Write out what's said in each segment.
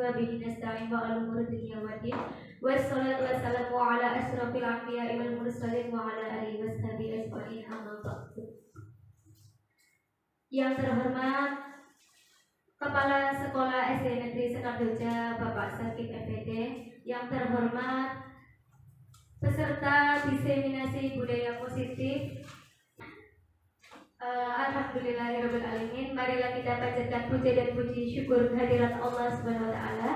wa bihi nasta'in wa ala umuri dunya waddin. Wassalatu wassalamu ala asrofil anbiya'i wal mursalin wa ala alihi washabihi ajma'in, amma ba'du. Yang terhormat Kepala Sekolah SD Negeri Sekardoja Bapak Sakib MPD, yang terhormat peserta diseminasi budaya positif, alhamdulillahirabbil alamin. Marilah kita panjatkan puja dan puji syukur kehadirat Allah Subhanahu wa taala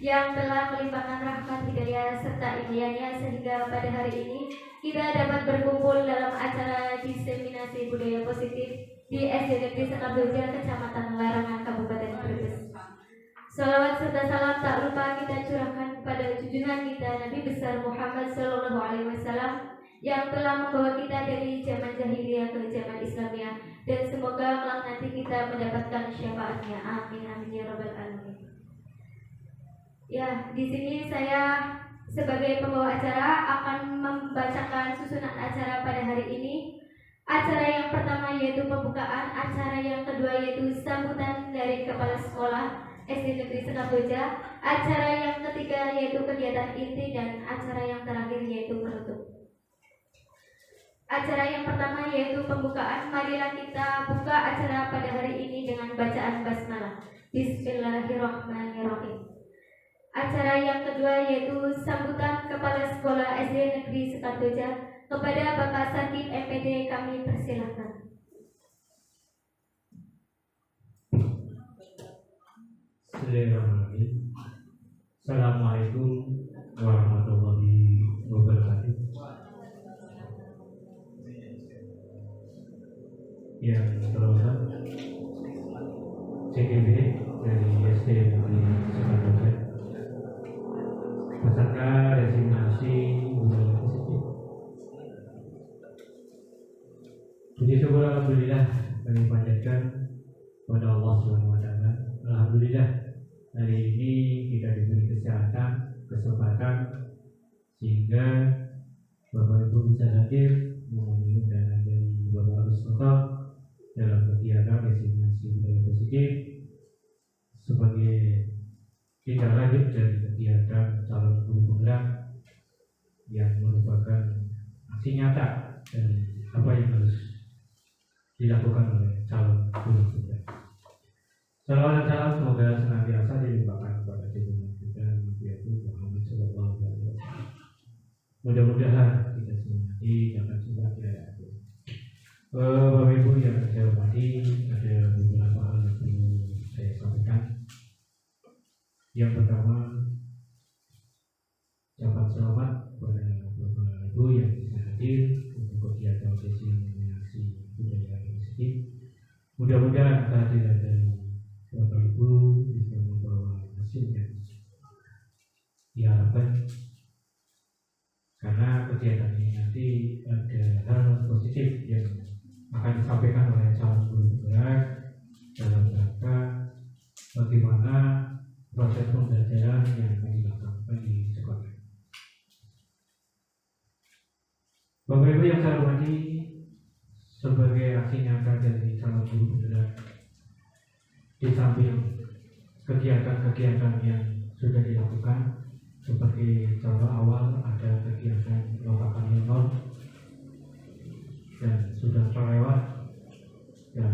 yang telah melimpahkan rahmat, hidayah serta inayahnya sehingga pada hari ini kita dapat berkumpul dalam acara diseminasi budaya positif di SD Negeri Sekardoja, Kecamatan Larangan, Kabupaten Brebes. Salawat serta salam tak lupa kita curahkan kepada junjungan kita Nabi besar Muhammad Sallallahu Alaihi Wasallam yang telah membawa kita dari zaman jahiliyah ke zaman Islamiyah, dan semoga kelak nanti kita mendapatkan syafaatnya. Amin amin ya rabbal alamin. Ya, di sini saya sebagai pembawa acara akan membacakan susunan acara pada hari ini. Acara yang pertama yaitu pembukaan, acara yang kedua yaitu sambutan dari Kepala Sekolah SD Negeri Sekardoja, acara yang ketiga yaitu kegiatan inti, dan acara yang terakhir yaitu penutup. Acara yang pertama yaitu pembukaan. Marilah kita buka acara pada hari ini dengan bacaan basmalah. Bismillahirrahmanirrahim. Acara yang kedua yaitu sambutan Kepala Sekolah SD Negeri Sekardoja. Kepada Bapak Sakib MPD kami persilakan. Bismillahirrahmanirrahim. Assalamualaikum warahmatullahi wabarakatuh. Yang terhormat CGB dari SD Negeri Sekardoja, peserta designasi budaya positif. Puji syukur alhamdulillah kami panjatkan kepada Allah Subhanahu wa taala. Alhamdulillah hari ini kita diberi kesehatan, kesempatan sehingga Bapak Ibu bisa hadir memenuhi undangan dari Bapak Rusnota dalam kegiatan destinasi budaya positif sebagai tindak lanjut dari kegiatan calon guru penggerak yang merupakan aksi nyata dari apa yang harus dilakukan oleh calon guru penggerak. Salawat dan salam semoga senantiasa dilimpahkan kepada junjungan kita Nabi Muhammad Sallallahu Alaihi Wasallam. Mudah-mudahan kita semua dapat juga hidayah. Bapak Ibu yang saya hormati, ada beberapa hal yang perlu saya sampaikan. Yang pertama, ucapan selamat kepada Bapak Ibu yang bisa hadir untuk kegiatan destinasi budaya positif. Mudah-mudahan kehadiran dari Bapak Ibu bisa membawa hasil yang diharapkan, karena kegiatan ini nanti ada hal positif yang akan disampaikan oleh calon guru penggerak dalam rangka bagaimana proses pembelajaran yang akan dilakukan di sekolah. Bapak Ibu yang saya hormati, sebagai aksi nyata dari calon guru penggerak, di samping kegiatan-kegiatan yang sudah dilakukan, seperti contoh awal ada kegiatan lokakan non dan sudah terlewat, dan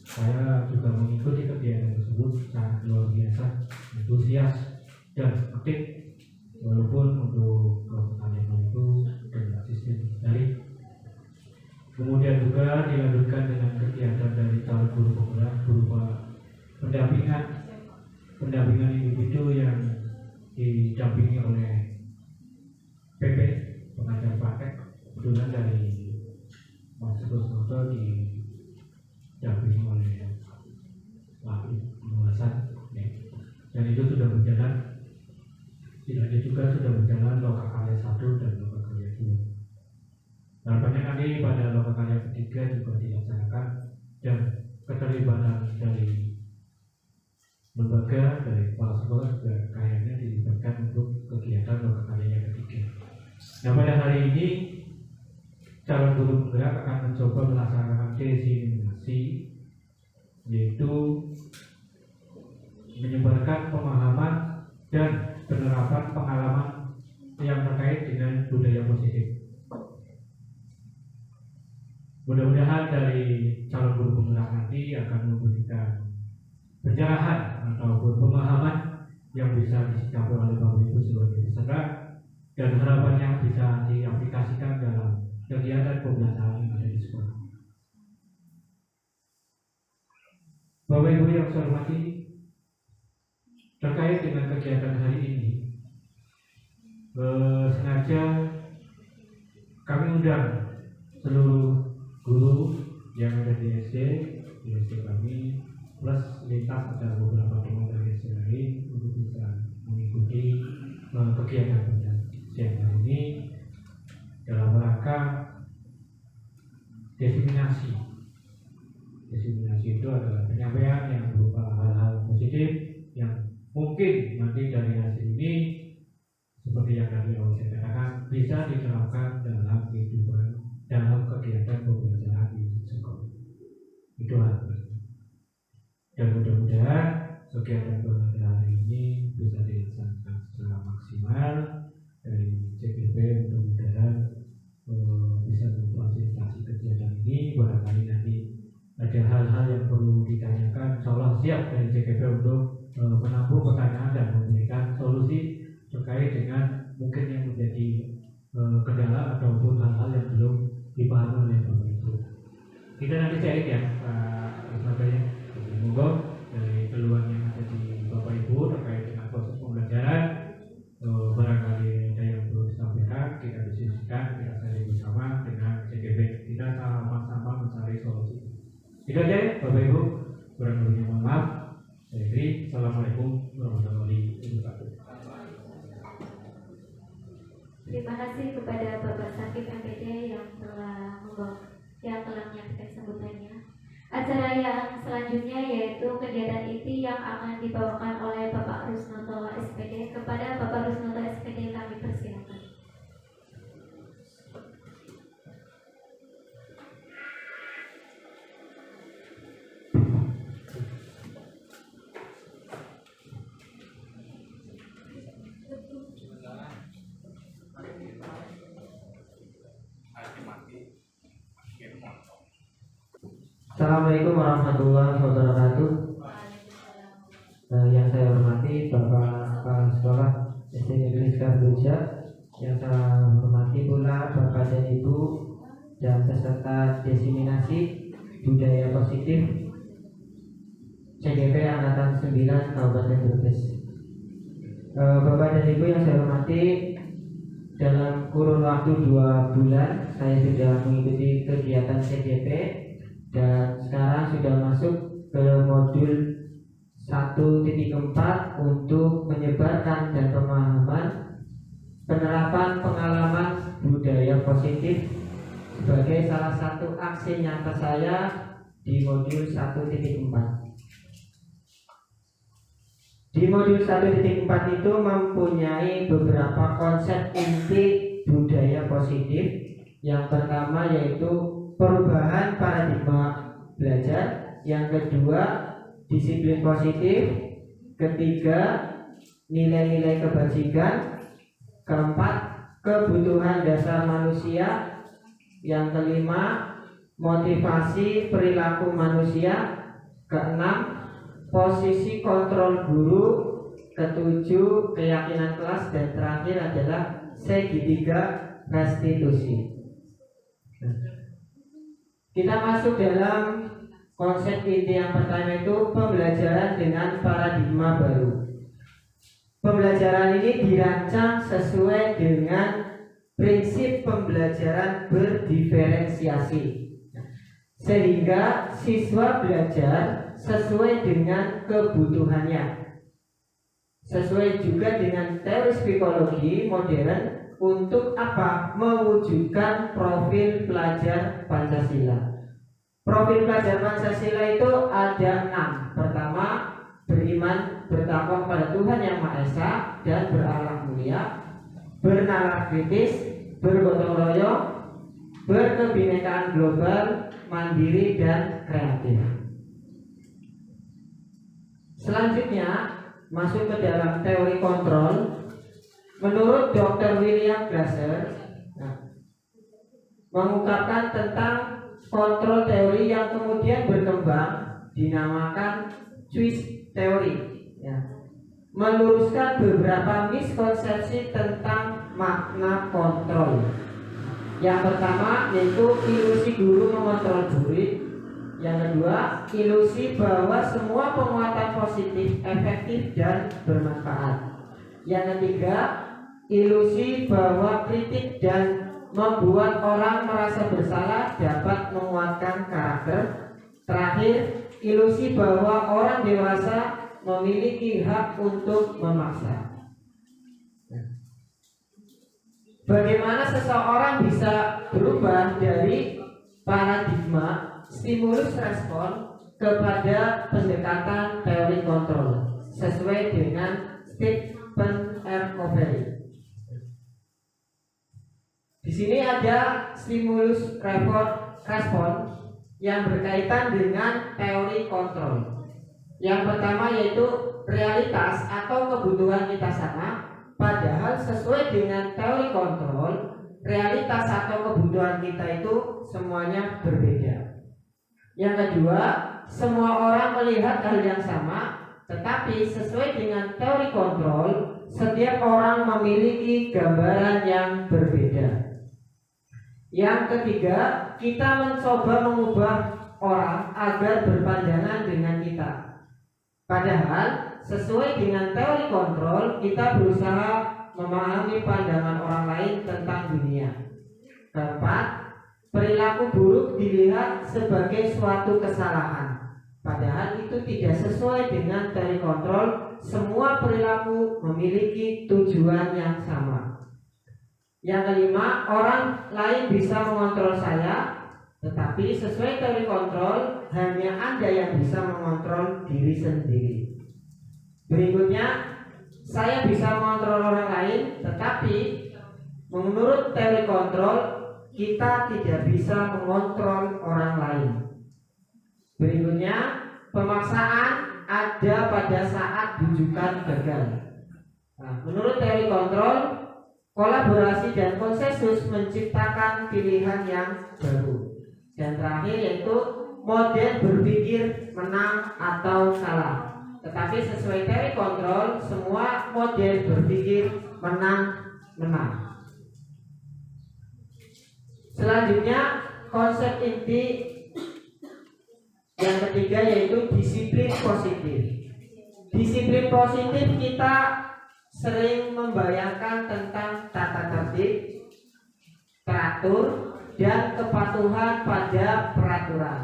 saya juga mengikuti kegiatan tersebut sangat luar biasa, antusias dan aktif, walaupun untuk lokakan non itu dengan sistem daring. Kemudian juga dilanjutkan dengan kegiatan dari calon guru penggerak berupa pendampingan individu yang didampingi oleh PP pengajar praktek, kebetulan dari Mas Rusnoto didampingi oleh Wahyu Pengawasan, dan itu sudah berjalan. Tidak juga sudah berjalan loka karya 1 dan loka karya 2. Harapannya nanti pada loka karya ketiga juga dilaksanakan, dan keterlibatan dari lembaga dari kepala sekolah juga kayaknya dilibatkan untuk kegiatan loka karya ketiga. Nah, pada hari ini calon guru penggerak akan mencoba melaksanakan desimasi, yaitu menyebarkan pemahaman dan penerapan pengalaman yang terkait dengan budaya positif. Mudah-mudahan dari calon guru penggerak nanti akan memberikan pencerahan ataupun pemahaman yang bisa disikapi oleh Bapak Ibu sebagai peserta dan harapannya bisa diaplikasikan dalam kegiatan pembelajaran yang ada di sekolah. Bapak Ibu yang saya hormati, terkait dengan kegiatan hari ini, sengaja kami undang seluruh guru yang ada di SD kami, plus lintas ada beberapa teman dari SD lain untuk bisa mengikuti kegiatan pada siang hari ini dalam rangka diseminasi. Diseminasi itu adalah penyampaian yang berupa hal-hal positif yang mungkin nanti dari hasil ini seperti yang tadi awal saya katakan bisa diterapkan dalam kehidupan, dalam kegiatan pembelajaran di sekolah. Itu harapan. Dan mudah-mudahan kegiatan pembelajaran hari ini bisa dilaksanakan secara maksimal dari CGP. Mudah-mudahan bisa memfasilitasi kegiatan ini. Barangkali nanti ada hal-hal yang perlu ditanyakan, insya Allah siap dari CGP untuk menampung pertanyaan dan memberikan solusi terkait dengan mungkin yang menjadi kendala ataupun hal-hal yang belum dipahami oleh Bapak Ibu. Kita nanti cari ya Pak sebagainya. Monggo dari keluhan yang ada di Bapak Ibu terkait dengan proses pembelajaran, barangkali ada yang perlu disampaikan, kita diskusikan, kita cari bersama dengan CGP. Kita sama-sama mencari solusi. Itu aja ya Bapak Ibu. Kurang lebihnya mohon maaf. Saya Tri. Assalamualaikum warahmatullahi wabarakatuh. Terima kasih kepada Bapak Sakib MPD yang telah menyampaikan sambutannya. Acara yang selanjutnya yaitu kegiatan inti yang akan dibawakan oleh Bapak Rusnoto SPD. Kepada Bapak Rusnoto SPD kami persilakan. Assalamualaikum warahmatullahi wabarakatuh. Yang saya hormati Bapak Kepala Sekolah SD Negeri Kardoja, yang saya hormati pula Bapak dan Ibu dan peserta diseminasi budaya positif CGP Angkatan 9 Kabupaten Brebes. Bapak dan Ibu yang saya hormati, dalam kurun waktu 2 bulan saya sudah mengikuti kegiatan CGP dan sekarang sudah masuk ke modul 1.4 untuk menyebarkan dan pemahaman penerapan pengalaman budaya positif sebagai salah satu aksi nyata saya di modul 1.4. Di modul 1.4 itu mempunyai beberapa konsep inti budaya positif. Yang pertama yaitu perubahan paradigma belajar, yang kedua disiplin positif, ketiga nilai-nilai kebajikan, keempat kebutuhan dasar manusia, yang kelima motivasi perilaku manusia, keenam posisi kontrol guru, ketujuh keyakinan kelas, dan terakhir adalah segitiga restitusi. Kita masuk dalam konsep inti yang pertama, itu pembelajaran dengan paradigma baru. Pembelajaran ini dirancang sesuai dengan prinsip pembelajaran berdiferensiasi, sehingga siswa belajar sesuai dengan kebutuhannya, sesuai juga dengan teori psikologi modern. Untuk apa? Mewujudkan profil pelajar Pancasila. Profil pelajar Pancasila itu ada 6. Pertama, beriman bertakwa kepada Tuhan Yang Maha Esa dan berakhlak mulia, bernalar kritis, bergotong royong, berkebinekaan global, mandiri dan kreatif. Selanjutnya masuk ke dalam teori kontrol, menurut Dr. William Glasser mengungkapkan tentang kontrol teori yang kemudian berkembang dinamakan choice teori, meluruskan beberapa miskonsepsi tentang makna kontrol. Yang pertama yaitu ilusi guru mengontrol murid. Yang kedua, ilusi bahwa semua penguatan positif efektif dan bermanfaat. Yang ketiga, ilusi bahwa kritik dan membuat orang merasa bersalah dapat menguatkan karakter. Terakhir, ilusi bahwa orang dewasa memiliki hak untuk memaksa. Bagaimana seseorang bisa berubah dari paradigma stimulus respon kepada pendekatan teori kontrol sesuai dengan Stephen R. Covey. Di sini ada stimulus respon yang berkaitan dengan teori kontrol. Yang pertama yaitu realitas atau kebutuhan kita sama, padahal sesuai dengan teori kontrol, realitas atau kebutuhan kita itu semuanya berbeda. Yang kedua, semua orang melihat hal yang sama, tetapi sesuai dengan teori kontrol, setiap orang memiliki gambaran yang berbeda. Yang ketiga, kita mencoba mengubah orang agar berpandangan dengan kita. Padahal sesuai dengan teori kontrol, kita berusaha memahami pandangan orang lain tentang dunia. Keempat, perilaku buruk dilihat sebagai suatu kesalahan, padahal itu tidak sesuai dengan teori kontrol. Semua perilaku memiliki tujuan yang sama. Yang kelima, orang lain bisa mengontrol saya, tetapi sesuai teori kontrol hanya Anda yang bisa mengontrol diri sendiri. Berikutnya, saya bisa mengontrol orang lain, tetapi menurut teori kontrol kita tidak bisa mengontrol orang lain. Berikutnya, pemaksaan ada pada saat bujukan gagal. Menurut teori kontrol, kolaborasi dan konsensus menciptakan pilihan yang baru. Dan terakhir yaitu model berpikir menang atau kalah. Tetapi sesuai teori kontrol, semua model berpikir menang. Selanjutnya, konsep inti yang ketiga yaitu disiplin positif. Disiplin positif kita sering membayangkan tentang tata tertib, teratur, dan kepatuhan pada peraturan.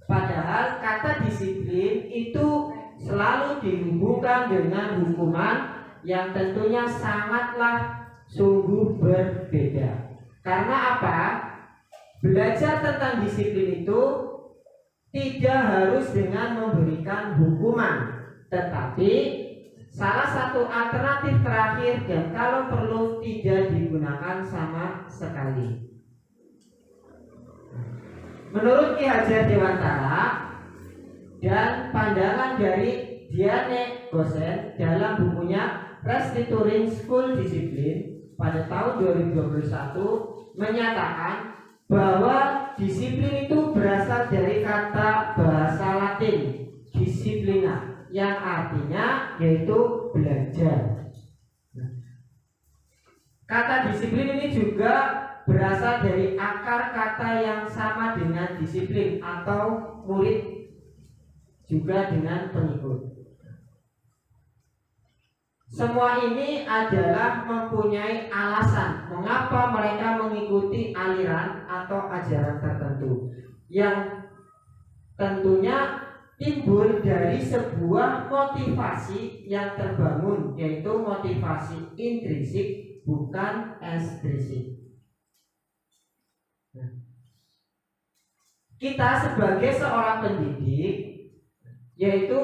Padahal kata disiplin itu selalu dihubungkan dengan hukuman yang tentunya sangatlah sungguh berbeda. Karena apa? Belajar tentang disiplin itu tidak harus dengan memberikan hukuman, tetapi salah satu alternatif terakhir dan kalau perlu tidak digunakan sama sekali. Menurut Ki Hajar Dewantara dan pandangan dari Diane Gosen dalam bukunya Restructuring School Discipline pada tahun 2021 menyatakan bahwa disiplin itu berasal dari kata bahasa Latin disciplina yang artinya yaitu belajar. Kata disiplin ini juga berasal dari akar kata yang sama dengan disiplin atau murid juga dengan pengikut. Semua ini adalah mempunyai alasan mengapa mereka mengikuti aliran atau ajaran tertentu yang tentunya timbul dari sebuah motivasi yang terbangun, yaitu motivasi intrinsik bukan ekstrinsik. Kita sebagai seorang pendidik, yaitu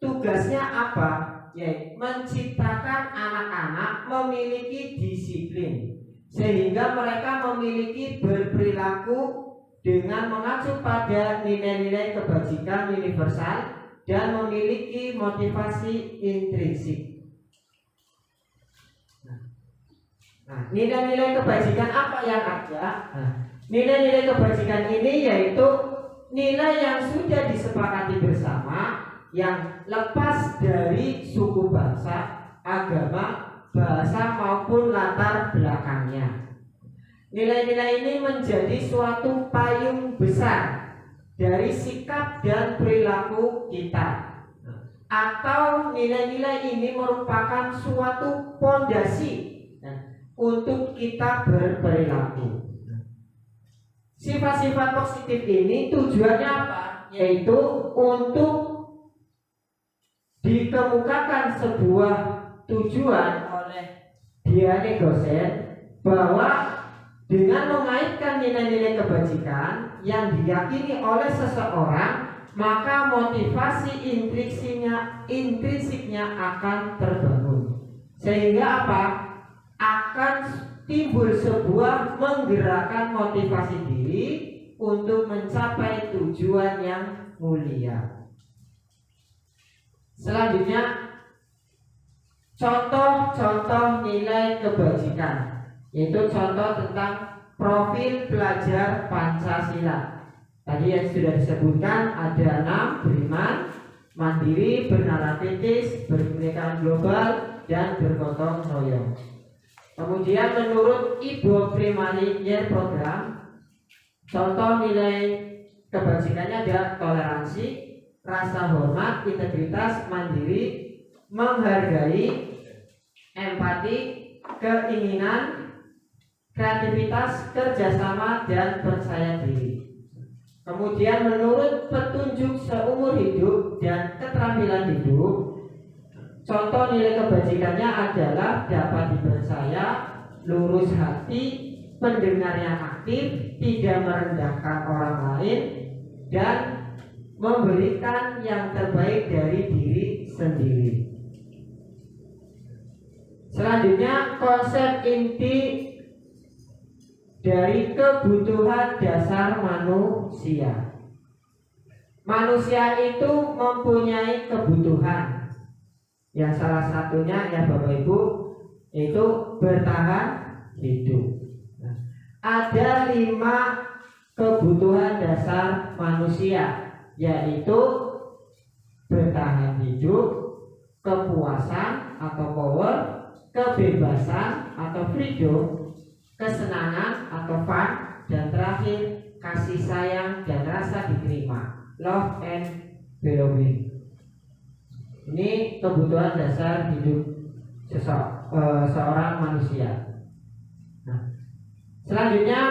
tugasnya apa? Yaitu menciptakan anak-anak memiliki disiplin sehingga mereka memiliki berperilaku dengan mengacu pada nilai-nilai kebajikan universal dan memiliki motivasi intrinsik. Nah, nilai-nilai kebajikan apa yang ada? Nah, nilai-nilai kebajikan ini yaitu nilai yang sudah disepakati bersama, yang lepas dari suku bangsa, agama, bahasa maupun latar belakangnya. Nilai-nilai ini menjadi suatu payung besar dari sikap dan perilaku kita, atau nilai-nilai ini merupakan suatu fondasi untuk kita berperilaku. Sifat-sifat positif ini tujuannya apa? Yaitu untuk dikemukakan sebuah tujuan oleh Diane Gosen, bahwa dengan mengaitkan nilai-nilai kebajikan yang diyakini oleh seseorang, maka motivasi intrinsiknya akan terbangun, sehingga apa? Akan timbul sebuah menggerakkan motivasi diri untuk mencapai tujuan yang mulia. Selanjutnya, contoh-contoh nilai kebajikan, yaitu contoh tentang profil pelajar Pancasila. Tadi yang sudah disebutkan ada 6: beriman, mandiri, bernalar kritis, berkebinekaan global, dan bergotong royong. Kemudian menurut Ibu Primary Year Program, contoh nilai kebajikannya ada toleransi, rasa hormat, integritas, mandiri, menghargai, empati, keinginan, kreativitas, kerjasama, dan percaya diri. Kemudian menurut petunjuk seumur hidup dan keterampilan hidup, contoh nilai kebajikannya adalah dapat dipercaya, lurus hati, pendengar yang aktif, tidak merendahkan orang lain, dan memberikan yang terbaik dari diri sendiri. Selanjutnya, konsep inti dari kebutuhan dasar manusia. Manusia itu mempunyai kebutuhan, yang salah satunya ya Bapak Ibu itu bertahan hidup. Nah, ada 5 kebutuhan dasar manusia, yaitu bertahan hidup, kepuasan atau power, kebebasan atau freedom, kesenangan atau fun, dan terakhir kasih sayang dan rasa diterima, love and belonging. Ini kebutuhan dasar hidup seorang manusia. Nah, selanjutnya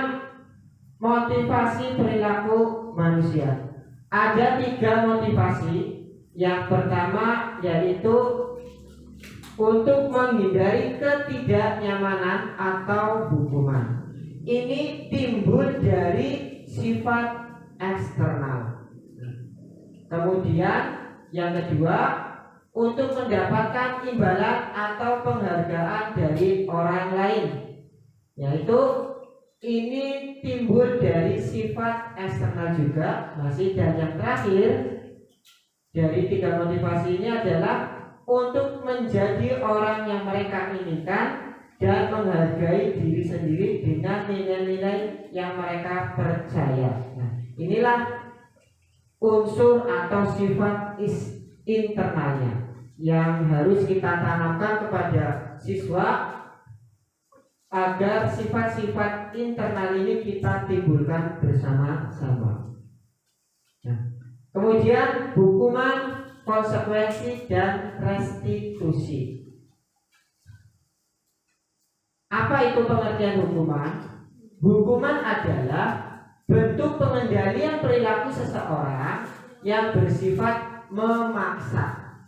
motivasi perilaku manusia. Ada 3 motivasi. Yang pertama yaitu untuk menghindari ketidaknyamanan atau hukuman. Ini timbul dari sifat eksternal. Kemudian yang kedua, untuk mendapatkan imbalan atau penghargaan dari orang lain, yaitu ini timbul dari sifat eksternal juga masih. Dan yang terakhir dari 3 motivasi ini adalah untuk menjadi orang yang mereka inginkan dan menghargai diri sendiri dengan nilai-nilai yang mereka percaya. Nah, inilah unsur atau sifat internalnya yang harus kita tanamkan kepada siswa agar sifat-sifat internal ini kita timbulkan bersama-sama. Nah, kemudian hukuman, konsekuensi, dan restitusi. Apa itu pengertian hukuman? Hukuman adalah bentuk pengendalian perilaku seseorang yang bersifat memaksa,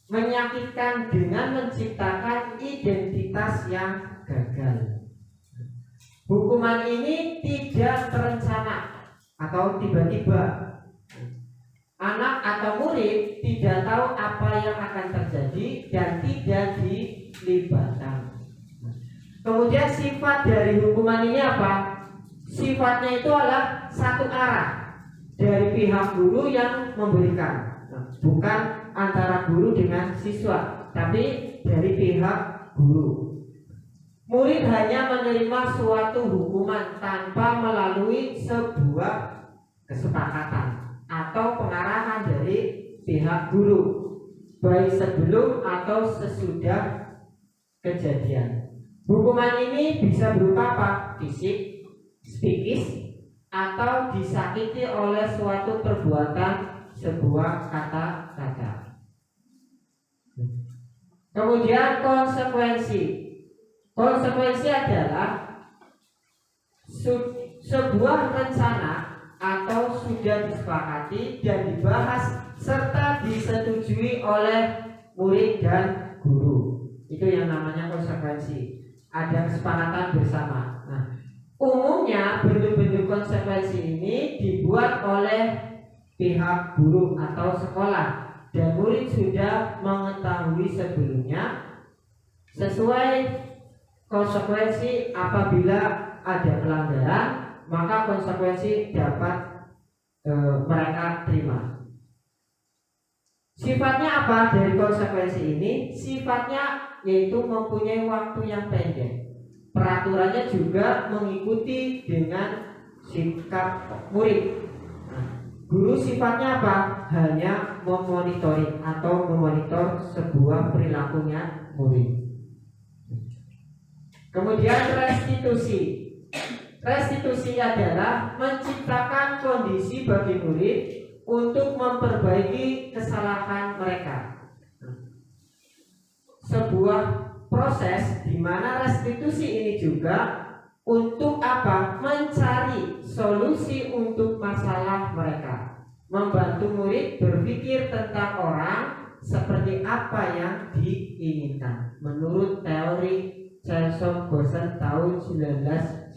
menyakitkan dengan menciptakan identitas yang gagal. Hukuman ini tidak terencana atau tiba-tiba. Anak atau murid tidak tahu apa yang akan terjadi dan tidak dilibatkan. Kemudian sifat dari hukuman ini apa? Sifatnya itu adalah satu arah dari pihak guru yang memberikan. bukan antara guru dengan siswa, tapi dari pihak guru. Murid hanya menerima suatu hukuman tanpa melalui sebuah kesepakatan atau pengarahan dari pihak guru, baik sebelum atau sesudah kejadian. Hukuman ini bisa berupa apa? Fisik, psikis, atau disakiti oleh suatu perbuatan, sebuah kata-kata. Kemudian konsekuensi. Konsekuensi adalah sebuah rencana atau sudah disepakati dan dibahas serta disetujui oleh murid dan guru. Itu yang namanya konsekuensi. Ada kesepakatan bersama. Nah, umumnya bentuk-bentuk konsekuensi ini dibuat oleh pihak guru atau sekolah dan murid sudah mengetahui sebelumnya. Sesuai konsekuensi apabila ada pelanggaran, maka konsekuensi dapat mereka terima. Sifatnya apa dari konsekuensi ini? Sifatnya yaitu mempunyai waktu yang pendek. Peraturannya juga mengikuti dengan sikap murid. Guru sifatnya apa? Hanya memonitori atau memonitor sebuah perilakunya murid. Kemudian restitusi. Restitusi adalah menciptakan kondisi bagi murid untuk memperbaiki kesalahan mereka. Sebuah proses di mana restitusi ini juga untuk apa? Mencari solusi untuk masalah mereka, membantu murid berpikir tentang orang seperti apa yang diinginkan menurut teori Chalson-Goshen tahun 1996.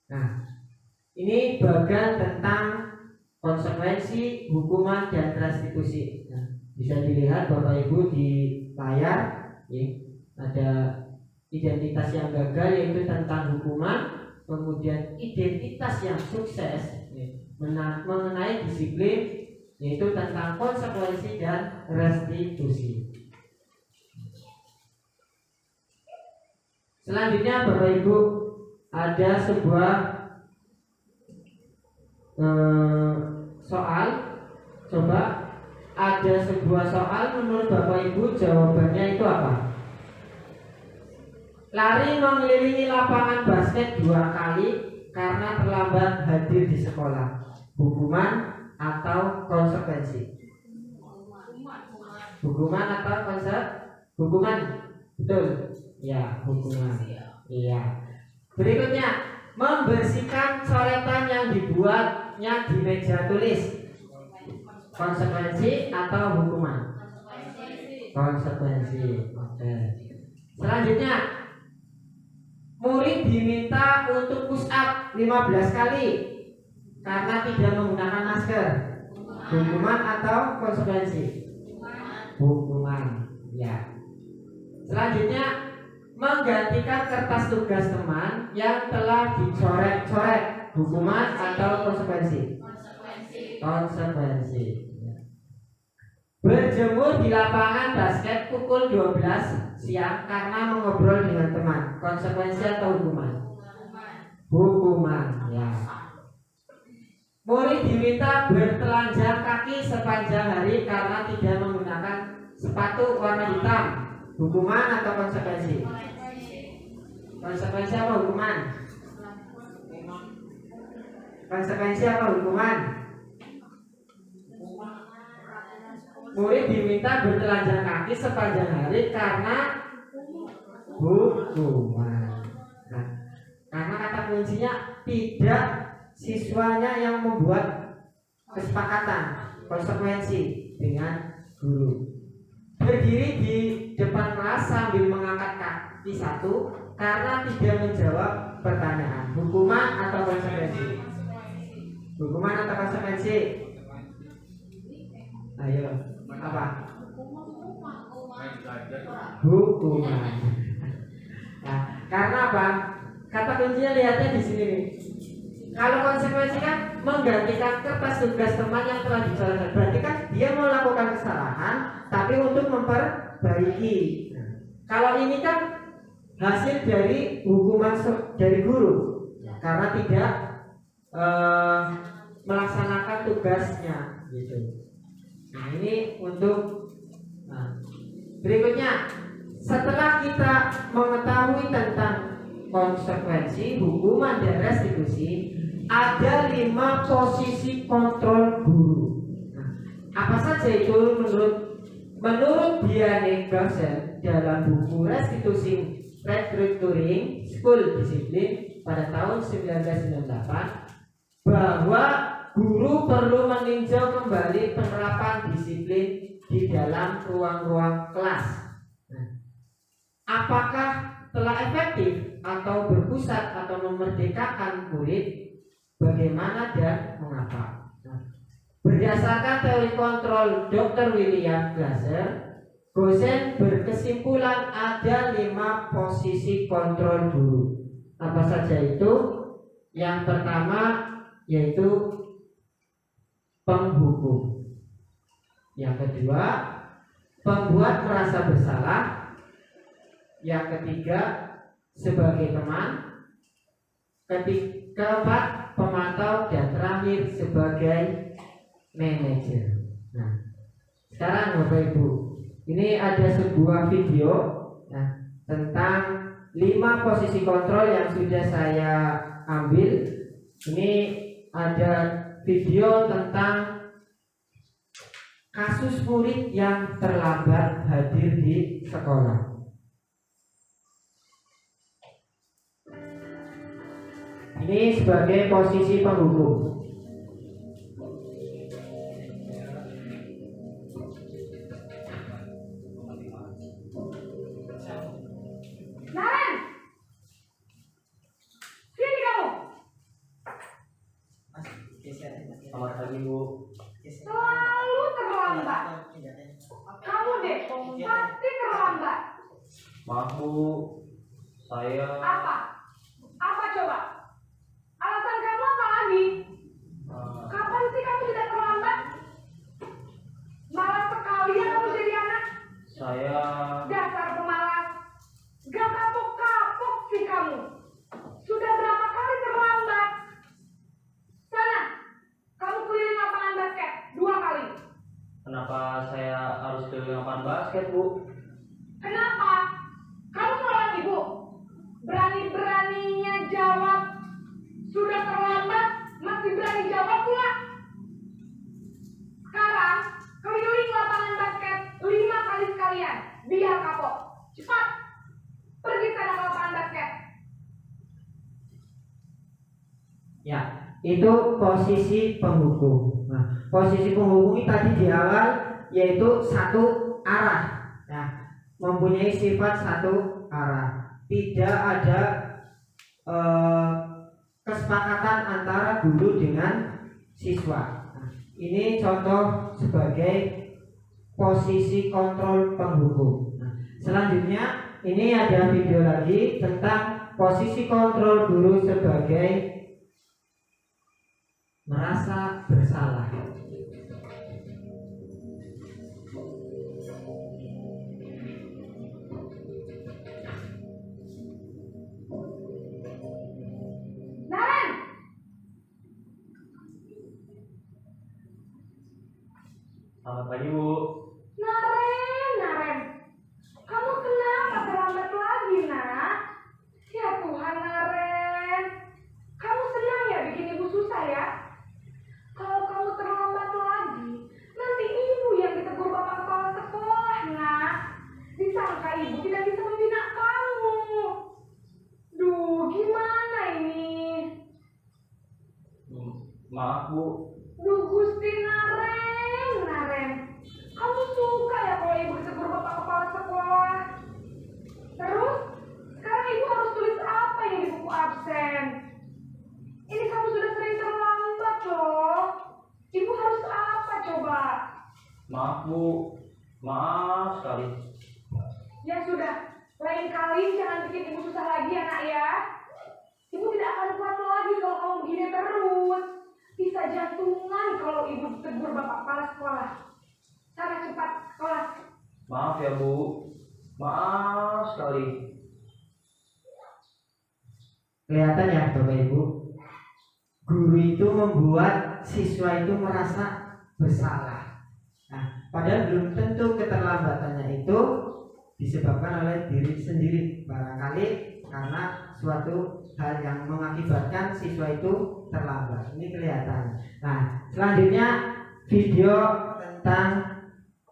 Nah, ini bagian tentang konsekuensi, hukuman, dan restitusi. Nah, bisa dilihat Bapak Ibu di layar, ya, ada identitas yang gagal yaitu tentang hukuman, kemudian identitas yang sukses ya, mengenai disiplin yaitu tentang konsekuensi dan restitusi. Selanjutnya Bapak Ibu ada sebuah soal. Coba ada sebuah soal menurut Bapak Ibu jawabannya itu apa? Lari mengelilingi lapangan basket 2 kali karena terlambat hadir di sekolah. Hukuman atau konsekuensi? Hukuman atau hukuman? Betul. Ya, hukuman. Iya. Berikutnya, membersihkan coretan yang dibuatnya di meja tulis. Konsekuensi atau hukuman? Konsekuensi. Oke. Selanjutnya, murid diminta untuk push up 15 kali karena tidak menggunakan masker. Hukuman atau konsekuensi? Hukuman. Ya. Selanjutnya, menggantikan kertas tugas teman yang telah dicoret-coret. Hukuman atau konsekuensi? Konsekuensi. Berjemur di lapangan basket pukul 12 siang karena mengobrol dengan teman. Konsekuensi atau hukuman? Hukuman. Ya. Murid diminta bertelanjang kaki sepanjang hari karena tidak menggunakan sepatu warna hitam. Hukuman atau konsekuensi? Konsekuensi apa hukuman? Konsekuensi apa hukuman? Murid diminta bertelanjang kaki sepanjang hari karena hukuman. Nah, karena kata kuncinya tidak siswanya yang membuat kesepakatan konsekuensi dengan guru. Berdiri di depan kelas sambil mengangkat kaki satu karena tidak menjawab pertanyaan. Hukuman atau konsekuensi? Hukuman atau konsekuensi? Ayo, apa? Hukuman. Nah, karena apa? Kata kuncinya lihatnya di sini nih. Kalau konsekuensi kan menggantikan kertas tugas teman yang telah dijalankan. Berarti kan dia melakukan kesalahan, tapi untuk memperbaiki. Kalau ini kan hasil dari hukuman dari guru karena tidak melaksanakan tugasnya, gitu. Nah ini untuk berikutnya. Setelah kita mengetahui tentang konsekuensi, hukuman, dan restitusi, ada 5 posisi kontrol guru. Apa saja itu menurut Diane Gausen dalam buku Restitusi Restructuring School Discipline pada tahun 1998, bahwa guru perlu meninjau kembali penerapan disiplin di dalam ruang-ruang kelas. Apakah telah efektif atau berpusat atau memerdekakan murid, bagaimana dan mengapa. Berdasarkan teori kontrol Dr. William Glasser, Gausen berkesimpulan ada 5 posisi kontrol guru. Apa saja itu? Yang pertama yaitu penghukum. Yang kedua, pembuat merasa bersalah. Yang ketiga, sebagai teman. Keempat, pemantau. Dan terakhir, sebagai manajer. Nah, sekarang Bapak Ibu, ini ada sebuah video tentang 5 posisi kontrol yang sudah saya ambil. Ini ada video tentang kasus murid yang terlambat hadir di sekolah. Ini sebagai posisi penghukum. Naren, sini kamu. Selamat pagi Bu. Selalu terlambat. Kamu deh, pasti terlambat. Maaf Bu, saya Apa? Apa coba? Alasan kamu apa lagi? Kapan sih kamu tidak terlambat? Malas sekali ya kamu jadi anak. saya Dasar pemalas. Gak kapok-kapok sih kamu. Sudah berapa kali terlambat? Sana, kamu keliling lapangan basket 2 kali. kenapa saya harus ke lapangan basket Bu? Kenapa? Kamu nolak ibu? Berani-beraninya jawab. Sudah terlambat, masih berani jawab pula. Sekarang, keliling lapangan basket 5 kali sekalian. Biar kapok. Cepat, pergi sana ke lapangan basket. Ya, itu posisi penghukum. Nah, posisi penghukum ini tadi di awal yaitu satu arah. Nah, mempunyai sifat satu arah. Tidak ada kesepakatan antara guru dengan siswa. Nah, ini contoh sebagai posisi kontrol penghukum. Nah, selanjutnya ini ada video lagi tentang posisi kontrol guru sebagai merasa bersalah. Naren, Selamat pagi Bu. Naren, kamu kenapa terlambat lagi, nak? Ya Tuhan, Naren, kamu senang ya bikin ibu susah ya? Kalau kamu terlambat lagi, nanti ibu yang ditegur bapak kepala sekolah, nak. Disangka ibu tidak bisa membina kamu. Duh, gimana ini? Maaf Bu. Duh, Gusti Naren, kamu suka ya kalau ibu ditegur bapak kepala sekolah? Terus, sekarang ibu harus tulis apa yang di buku absen? Ini kamu sudah sering terlambat loh. Ibu harus apa coba? Maaf Bu. Maaf sekali. Ya sudah, lain kali jangan bikin ibu susah lagi ya nak ya. Ibu tidak akan kuat lagi kalau kamu begini terus. Bisa jantungan kalau ibu tegur bapak kepala sekolah. Sana cepat kelas. Maaf ya Bu, maaf sekali. Kelihatan ya Bapak Ibu, guru itu membuat siswa itu merasa bersalah. Nah, padahal belum tentu keterlambatannya itu disebabkan oleh diri sendiri, barangkali karena suatu hal yang mengakibatkan siswa itu terlambat. Ini kelihatan. Nah, selanjutnya video tentang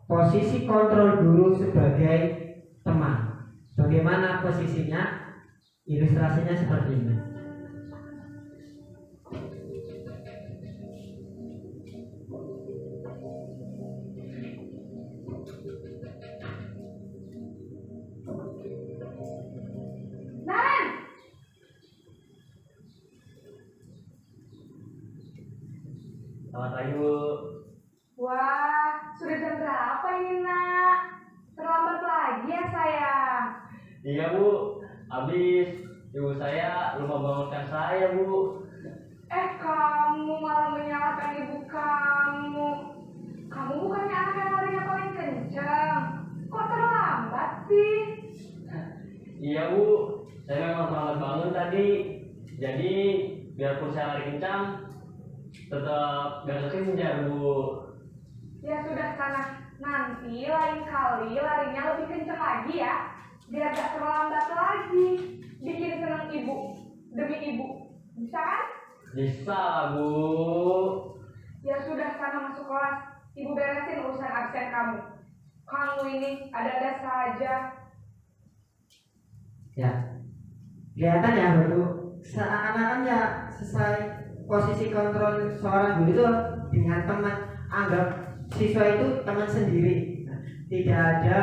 posisi kontrol guru sebagai teman. Bagaimana posisinya? Ilustrasinya seperti ini. Naren! Selamat pagi Bu. Wah, sudah jam berapa ini nak? Terlambat lagi ya sayang. Iya Bu, habis ibu saya lupa bangunkan saya Bu. Kamu malah menyalahkan ibu kamu. Kamu bukannya anak yang larinya paling kencang. Kok terlambat sih? Iya Bu, saya memang terlambat bangun tadi. Jadi biarpun saya lari kencang, tetap gak kekejar Bu. Ya sudah sana. Nanti lain kali larinya lebih kencang lagi ya. Biar gak terlambat lagi. Bikin senang ibu demi ibu. Bisa kan? Bisa Bu. Ya sudah sana masuk kelas. Ibu beresin urusan absen kamu. Kamu ini ada-ada saja. Ya, kelihatan ya baru seakan-akan ya sesuai posisi kontrol seorang guru itu dengan teman, anggap siswa itu teman sendiri. Nah, tidak ada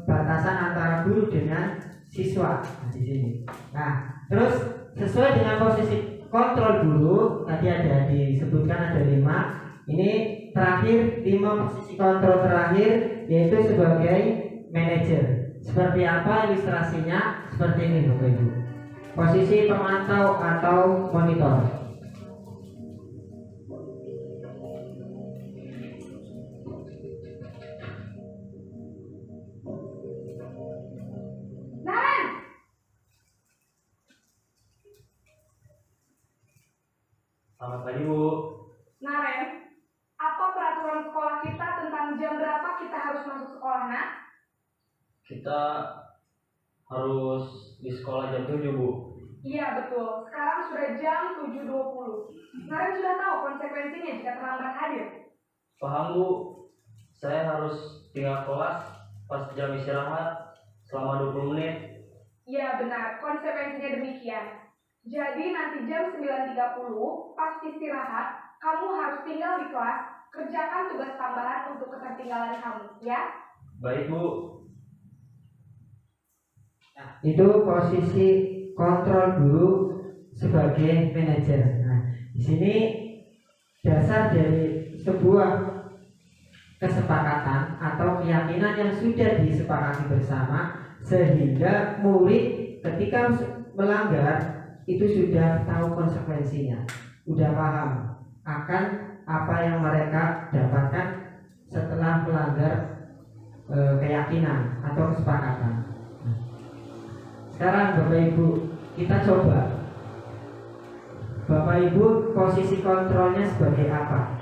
batasan antara guru dengan siswa. Nah, di sini. Nah, terus sesuai dengan posisi kontrol guru tadi ada disebutkan ada 5. Ini terakhir 5 posisi kontrol terakhir yaitu sebagai manajer. Seperti apa ilustrasinya? Seperti ini Bapak Ibu. Posisi pemantau atau monitor. Naren! Selamat pagi Bu. Naren, apa peraturan sekolah kita tentang jam berapa kita harus masuk sekolah, nak? Kita harus di sekolah jam 7 Bu. Iya betul, sekarang sudah jam 7.20. Naren sudah tahu konsekuensinya jika terlambat hadir. Paham Bu, saya harus tinggal kelas pas jam istirahat selama 20 menit. Iya benar, konsekuensinya demikian. Jadi nanti jam 9.30 pas istirahat, kamu harus tinggal di kelas, kerjakan tugas tambahan untuk ketertinggalan kamu, ya? Baik Bu. Nah, itu posisi kontrol guru sebagai manajer. Nah, di sini dasar dari sebuah kesepakatan atau keyakinan yang sudah disepakati bersama sehingga murid ketika melanggar itu sudah tahu konsekuensinya, sudah paham akan apa yang mereka dapatkan setelah melanggar keyakinan atau kesepakatan. Sekarang Bapak Ibu kita coba. Bapak Ibu posisi kontrolnya sebagai apa?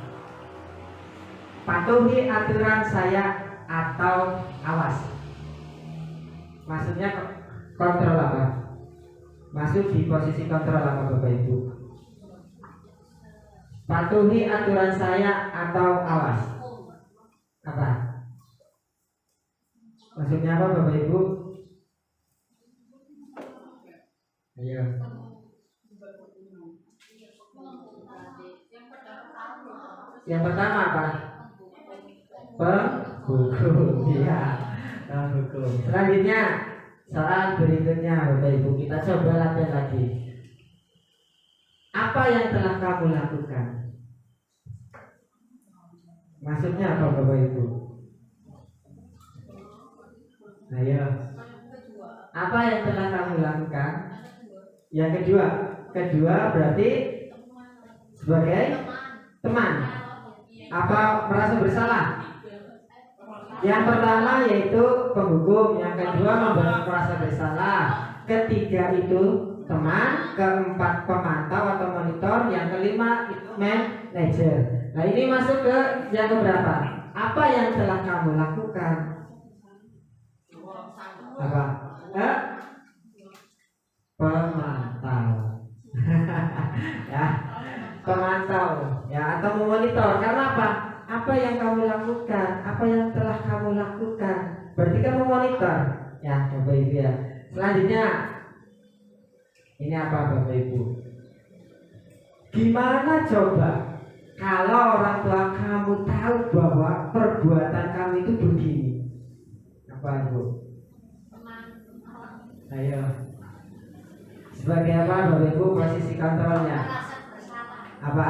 Patuhi aturan saya atau awas? Maksudnya kontrol apa? Masuk di posisi kontrol apa Bapak Ibu? Patuhi aturan saya atau awas? Apa? Maksudnya apa Bapak Ibu? Ayo. Yang pertama apa? Penghukum. Iya, penghukum. Selanjutnya soal berikutnya Bapak Ibu kita coba latihan lagi. Apa yang telah kamu lakukan? Maksudnya apa Bapak Ibu? Ayo. Apa yang telah kamu lakukan? Yang kedua berarti Sebagai teman. Apa merasa bersalah? Yang pertama yaitu penghukum, yang kedua merasa bersalah, ketiga itu teman, keempat pemantau atau monitor, yang kelima itu manajer. Nah ini masuk ke yang keberapa? Apa yang telah kamu lakukan? Apa? Pemantau. Ya, pemantau, ya, atau memonitor. Karena apa? Apa yang kamu lakukan? Apa yang telah kamu lakukan? Berarti kamu monitor. Ya, Bapak Ibu ya. Selanjutnya, ini apa Bapak Ibu? Gimana coba kalau orang tua kamu tahu bahwa perbuatan kamu itu begini? Apa Ibu? Ayo. Sebagai apa Bapak Ibu posisi kontrolnya? Apa?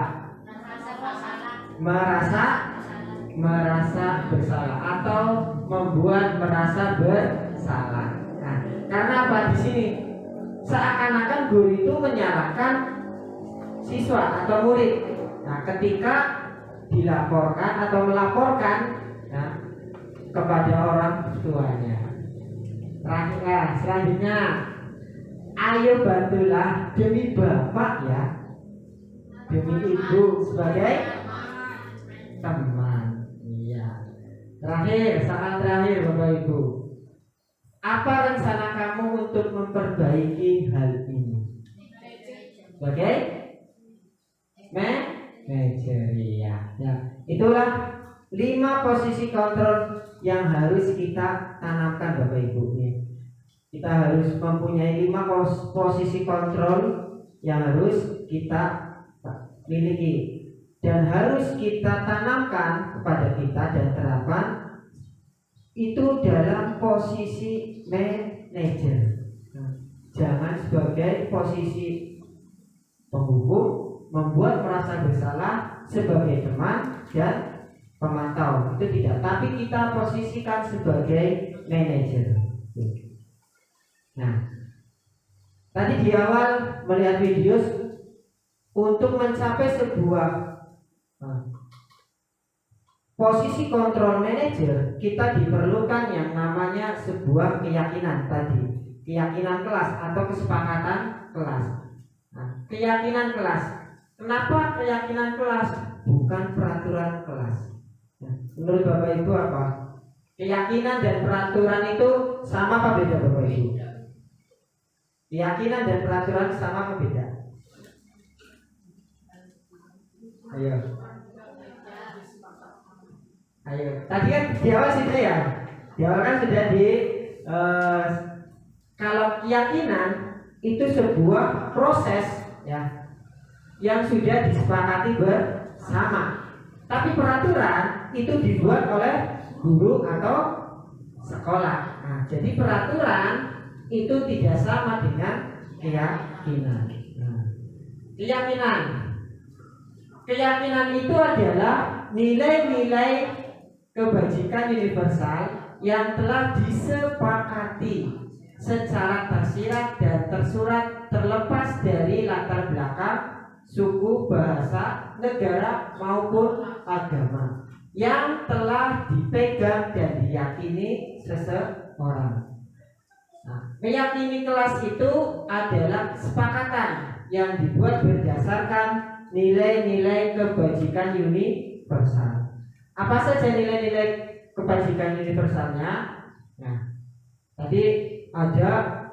Merasa bersalah atau membuat merasa bersalah. Nah, karena apa di sini? Seakan-akan guru itu menyalahkan siswa atau murid. Nah, ketika dilaporkan atau melaporkan kepada orang tuanya. Selanjutnya, ayo bantulah demi bapak ya, demi ibu sebagai teman. Iya. Soal terakhir Bapak Ibu. Apa rencana kamu untuk memperbaiki hal ini? Sebagai manajer ya. Itulah 5 posisi kontrol yang harus kita tanamkan Bapak Ibu. Kita harus mempunyai 5 posisi kontrol yang harus kita miliki dan harus kita tanamkan kepada kita dan terapkan itu dalam posisi manajer. Jangan sebagai posisi penghukum, membuat merasa bersalah sebagai teman dan pemantau, itu tidak, tapi kita posisikan sebagai manajer. Nah, tadi di awal melihat video untuk mencapai sebuah posisi kontrol manajer, kita diperlukan yang namanya sebuah keyakinan tadi, keyakinan kelas atau kesepakatan kelas. Nah, keyakinan kelas. Kenapa keyakinan kelas? Bukan peraturan kelas. Nah, menurut Bapak Ibu apa? Keyakinan dan peraturan itu sama apa beda Bapak Ibu? Keyakinan dan peraturan sama apa beda? Ayo. Tadi kan di awal sudah ya. Di awal kan sudah kalau keyakinan itu sebuah proses ya yang sudah disepakati bersama. Tapi peraturan itu dibuat oleh guru atau sekolah. Nah, jadi peraturan itu tidak sama dengan keyakinan. Nah, keyakinan itu adalah nilai-nilai kebajikan universal yang telah disepakati secara tersirat dan tersurat terlepas dari latar belakang, suku, bahasa, negara maupun agama yang telah dipegang dan diyakini seseorang. Nah, meyakini kelas itu adalah kesepakatan yang dibuat berdasarkan nilai-nilai kebajikan universal. Apa saja nilai-nilai kebajikan universalnya? Nah, tadi ada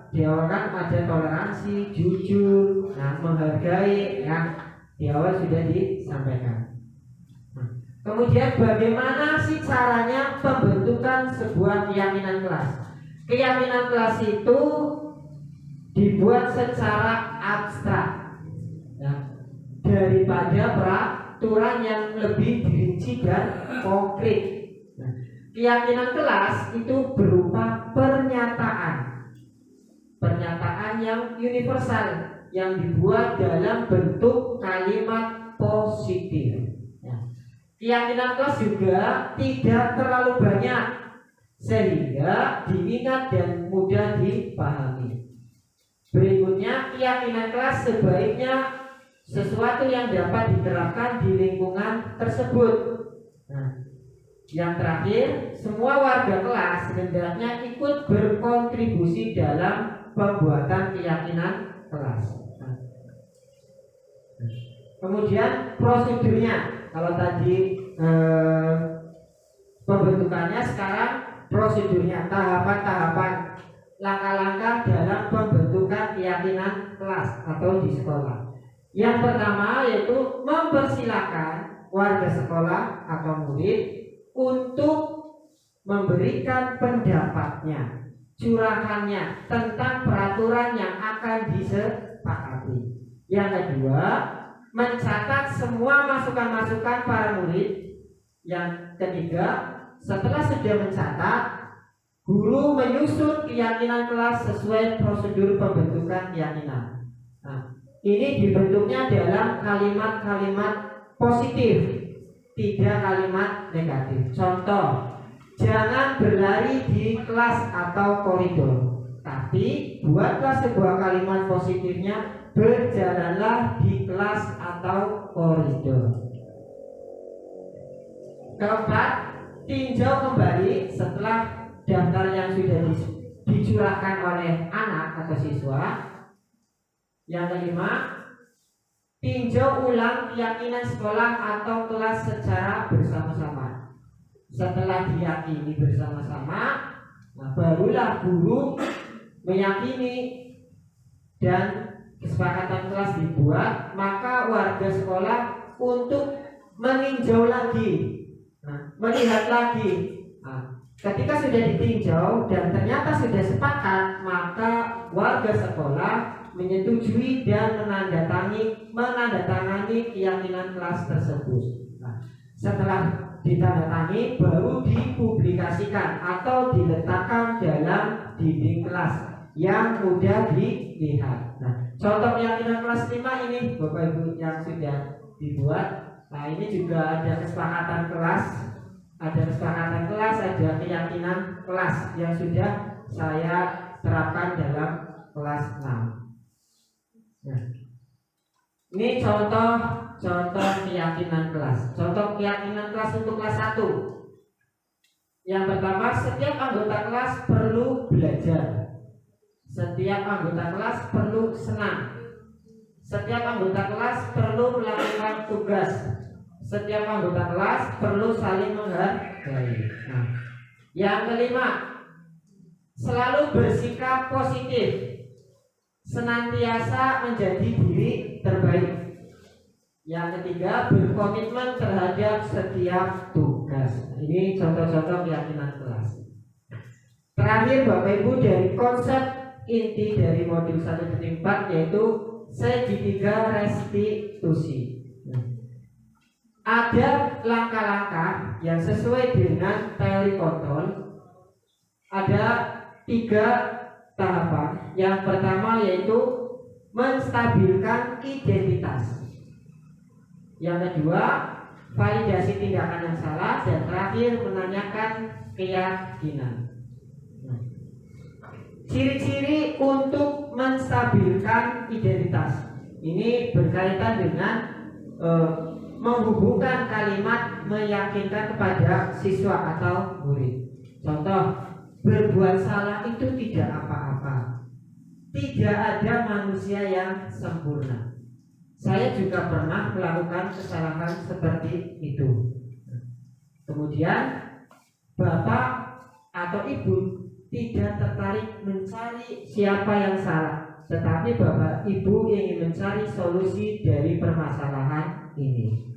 di awal kan ada toleransi, jujur, menghargai, di awal sudah disampaikan. Kemudian bagaimana sih caranya pembentukan sebuah keyakinan kelas? Keyakinan kelas itu dibuat secara abstrak daripada peraturan yang lebih dirinci dan konkret. Keyakinan kelas itu berupa pernyataan yang universal yang dibuat dalam bentuk kalimat positif. Keyakinan kelas juga tidak terlalu banyak sehingga diingat dan mudah dipahami. Berikutnya, keyakinan kelas sebaiknya sesuatu yang dapat diterapkan di lingkungan tersebut. Nah, yang terakhir, semua warga kelas hendaknya ikut berkontribusi dalam pembuatan keyakinan kelas. Nah, kemudian prosedurnya, kalau tadi pembentukannya, sekarang prosedurnya, tahapan-tahapan, langkah-langkah dalam pembentukan keyakinan kelas atau di sekolah. Yang pertama yaitu mempersilahkan warga sekolah atau murid untuk memberikan pendapatnya, curahannya tentang peraturan yang akan disepakati. Yang kedua, mencatat semua masukan-masukan para murid. Yang ketiga, setelah sudah mencatat, guru menyusun keyakinan kelas sesuai prosedur pembentukan keyakinan. Nah, ini dibentuknya dalam kalimat-kalimat positif, tidak kalimat negatif. Contoh, jangan berlari di kelas atau koridor, tapi buatlah sebuah kalimat positifnya, berjalanlah di kelas atau koridor. Keempat, tinjau kembali setelah daftar yang sudah dicurahkan oleh anak atau siswa. Yang kelima, tinjau ulang keyakinan sekolah atau kelas secara bersama-sama. Setelah diyakini bersama-sama, nah barulah guru meyakini dan kesepakatan kelas dibuat, maka warga sekolah untuk meninjau lagi, melihat lagi. Ketika sudah ditinjau dan ternyata sudah sepakat, maka warga sekolah menyetujui dan menandatangani keyakinan kelas tersebut. Nah, setelah ditandatangani baru dipublikasikan atau diletakkan dalam dinding kelas yang mudah dilihat. Nah, contoh keyakinan kelas 5 ini Bapak Ibu yang sudah dibuat. Nah, ini juga ada kesepakatan kelas, ada keyakinan kelas yang sudah saya terapkan dalam kelas 6. Nah, ini contoh keyakinan kelas. Contoh keyakinan kelas untuk kelas 1. Yang pertama, setiap anggota kelas perlu belajar. Setiap anggota kelas perlu senang. Setiap anggota kelas perlu melakukan tugas. Setiap anggota kelas perlu saling menghargai. Nah, yang kelima, selalu bersikap positif, senantiasa menjadi diri terbaik. Yang ketiga, berkomitmen terhadap setiap tugas. Ini contoh-contoh keyakinan kelas. Terakhir Bapak Ibu, dari konsep inti dari modul 1.4 yaitu segitiga restitusi. Ada langkah-langkah yang sesuai dengan teori kontrol. Ada 3 tahapan. Yang pertama yaitu menstabilkan identitas. Yang kedua, validasi tindakan yang salah. Dan terakhir, menanyakan keyakinan. Ciri-ciri untuk menstabilkan identitas ini berkaitan dengan menghubungkan kalimat meyakinkan kepada siswa atau murid. Contoh, berbuat salah itu tidak apa-apa. Tidak ada manusia yang sempurna. Saya juga pernah melakukan kesalahan seperti itu. Kemudian bapak atau ibu tidak tertarik mencari siapa yang salah, tetapi bapak ibu ingin mencari solusi dari permasalahan ini.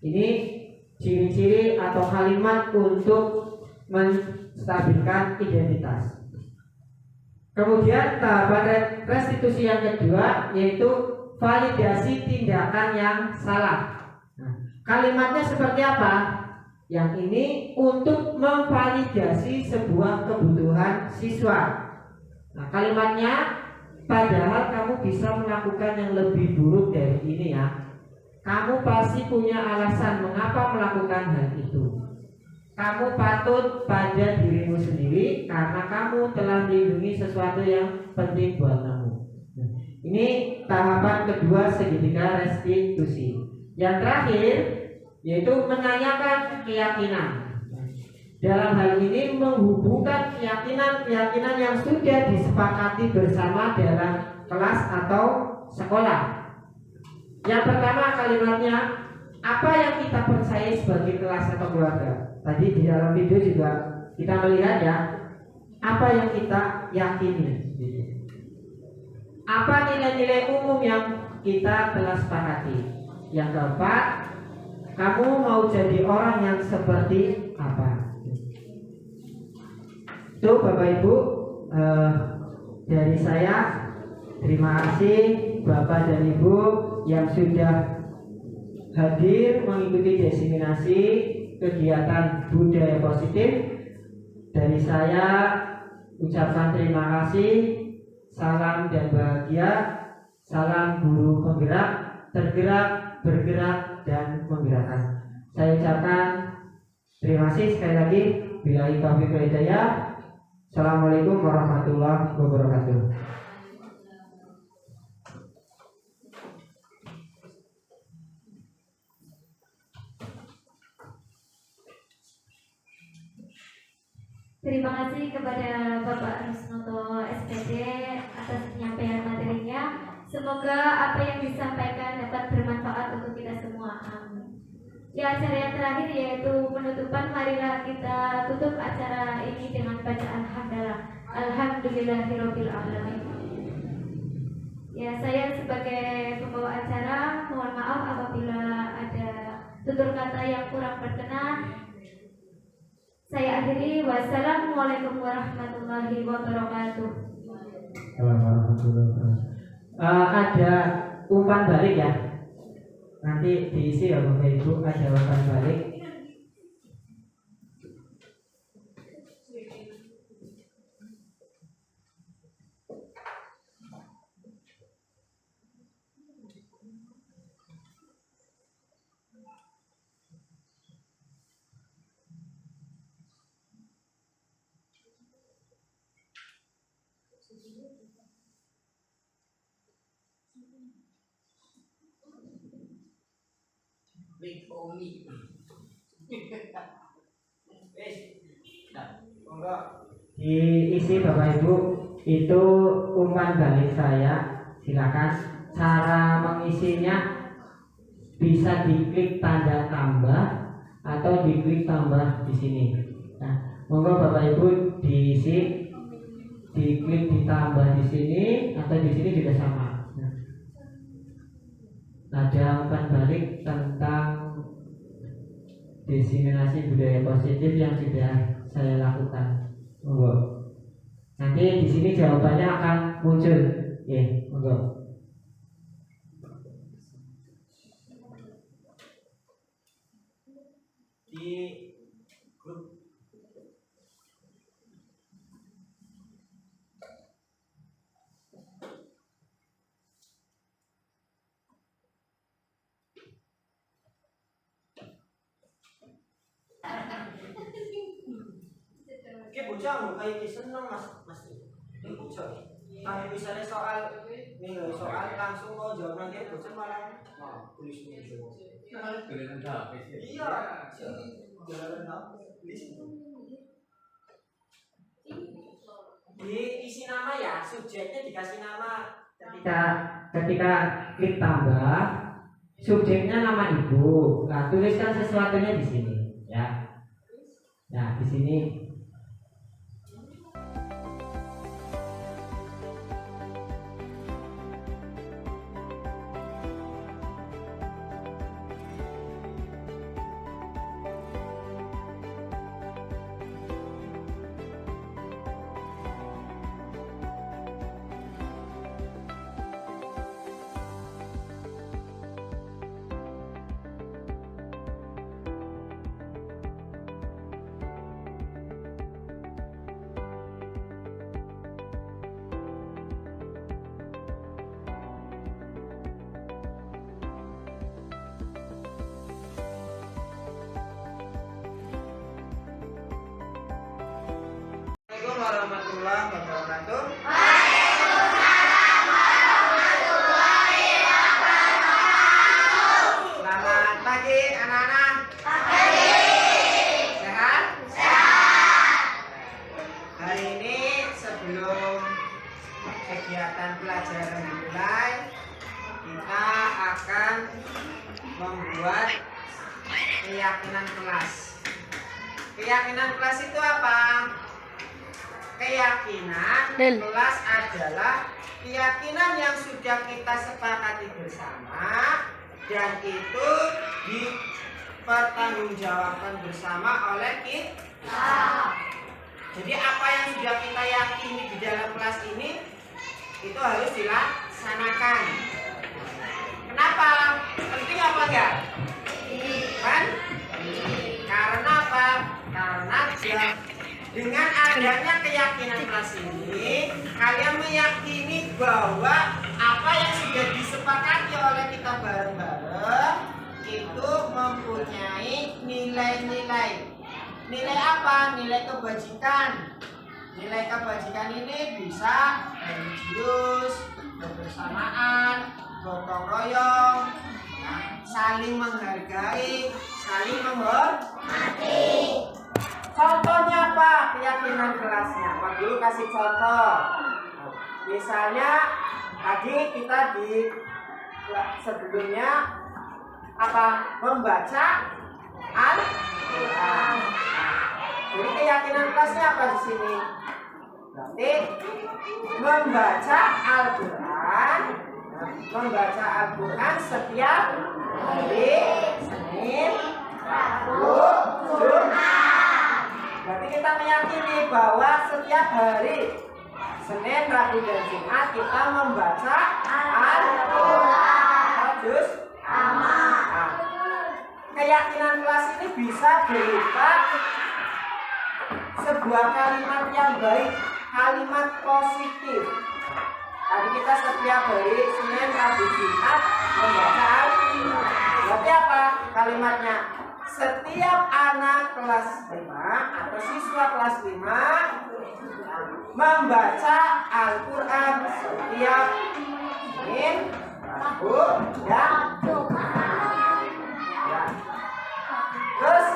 Ini ciri-ciri atau kalimat untuk menstabilkan identitas. Kemudian tahapan restitusi yang kedua yaitu validasi tindakan yang salah. Nah, kalimatnya seperti apa? Yang ini untuk memvalidasi sebuah kebutuhan siswa. Nah, kalimatnya, padahal kamu bisa melakukan yang lebih buruk dari ini ya. Kamu pasti punya alasan mengapa melakukan hal itu. Kamu patut pada dirimu sendiri karena kamu telah melindungi sesuatu yang penting buat kamu. Nah, Ini tahapan kedua segitiga restitusi. Yang terakhir yaitu menanyakan keyakinan. Dalam hal ini menghubungkan keyakinan yang sudah disepakati bersama dalam kelas atau sekolah. Yang pertama kalimatnya, apa yang kita percaya sebagai kelas atau keluarga. Tadi di dalam video juga kita melihat ya, apa yang kita yakini. Apa nilai-nilai umum yang kita telah sepakati. Yang keempat, kamu mau jadi orang yang seperti apa. Itu Bapak Ibu, dari saya terima kasih Bapak dan Ibu yang sudah hadir mengikuti diseminasi kegiatan budaya positif. Dari saya ucapkan terima kasih. Salam dan bahagia. Salam guru penggerak, tergerak, bergerak, dan menggerakkan. Saya ucapkan terima kasih sekali lagi. Billahi taufiq wal hidayah. Assalamualaikum warahmatullahi wabarakatuh. Terima kasih kepada Bapak Rusnoto SPD atas penyampaian materinya. Semoga apa yang disampaikan dapat bermanfaat untuk kita semua. Amin. Di acara yang terakhir yaitu penutupan, marilah kita tutup acara ini dengan bacaan hamdalah. Alhamdulillahirabbil alamin. Ya, saya sebagai pembawa acara mohon maaf apabila ada tutur kata yang kurang berkenan. Saya akhiri. Wassalamualaikum warahmatullahi wabarakatuh. Ada umpan balik ya. Nanti diisi ya Bapak Ibu, ada umpan balik. Diisi Bapak Ibu, itu umpan balik saya. Silakan. Cara mengisinya bisa diklik tanda tambah atau diklik tambah di sini. Nah, monggo Bapak Ibu diisi, diklik ditambah di sini atau di sini juga sama. Nah, ada umpan balik tentang diseminasi budaya positif yang sudah saya lakukan. Monggo. Nanti di sini jawabannya akan muncul. Ya, monggo. Di grup Oke, bocah kayak seneng mas. Ini bocah. Kayak misalnya soal langsung mau jawab nanti bocah malah tulis itu. Iya. Diisi nama ya, subjeknya dikasih nama. Ketika klik tambah, subjeknya nama ibu. Nah, tuliskan sesuatunya di sini, ya. Nah, di sini. Assalamualaikum warahmatullahi wabarakatuh. kegiatan pelajaran dimulai, kita akan membuat keyakinan kelas. Keyakinan kelas itu apa? Keyakinan kelas adalah keyakinan yang sudah kita sepakati bersama dan itu dipertanggungjawabkan bersama oleh kita. Jadi apa yang sudah kita yakini di dalam kelas ini itu harus dilaksanakan. Kenapa? Penting apa enggak? Kan? Karena apa? Karena dengan adanya keyakinan kelas ini, kalian meyakini bahwa apa yang sudah disepakati oleh kita bareng-bareng itu mempunyai nilai-nilai. Nilai apa? Nilai kebajikan. Nilai kebajikan ini bisa religius, kebersamaan, gotong royong, saling menghargai, saling menghormati. Contohnya apa? Keyakinan kelasnya. Pak Guru kasih contoh. Misalnya tadi kita di sebelumnya apa? Membaca Al-Quran. Jadi keyakinan kelasnya apa di sini? Berarti membaca Al-Quran setiap hari Senin, Rabu, Jumat. Berarti kita meyakini bahwa setiap hari Senin, Rabu, dan Jumat kita membaca Al-Quran juz amma. Keyakinan kelas ini bisa berupa sebuah kalimat yang baik, kalimat positif. Tadi kita setiap hari Senin, Rabu, Jumat membaca Al-Quran. Berarti apa kalimatnya? Setiap anak kelas 5 atau siswa kelas 5 membaca Al-Quran setiap Senin, Rabu, dan Jumat. Terus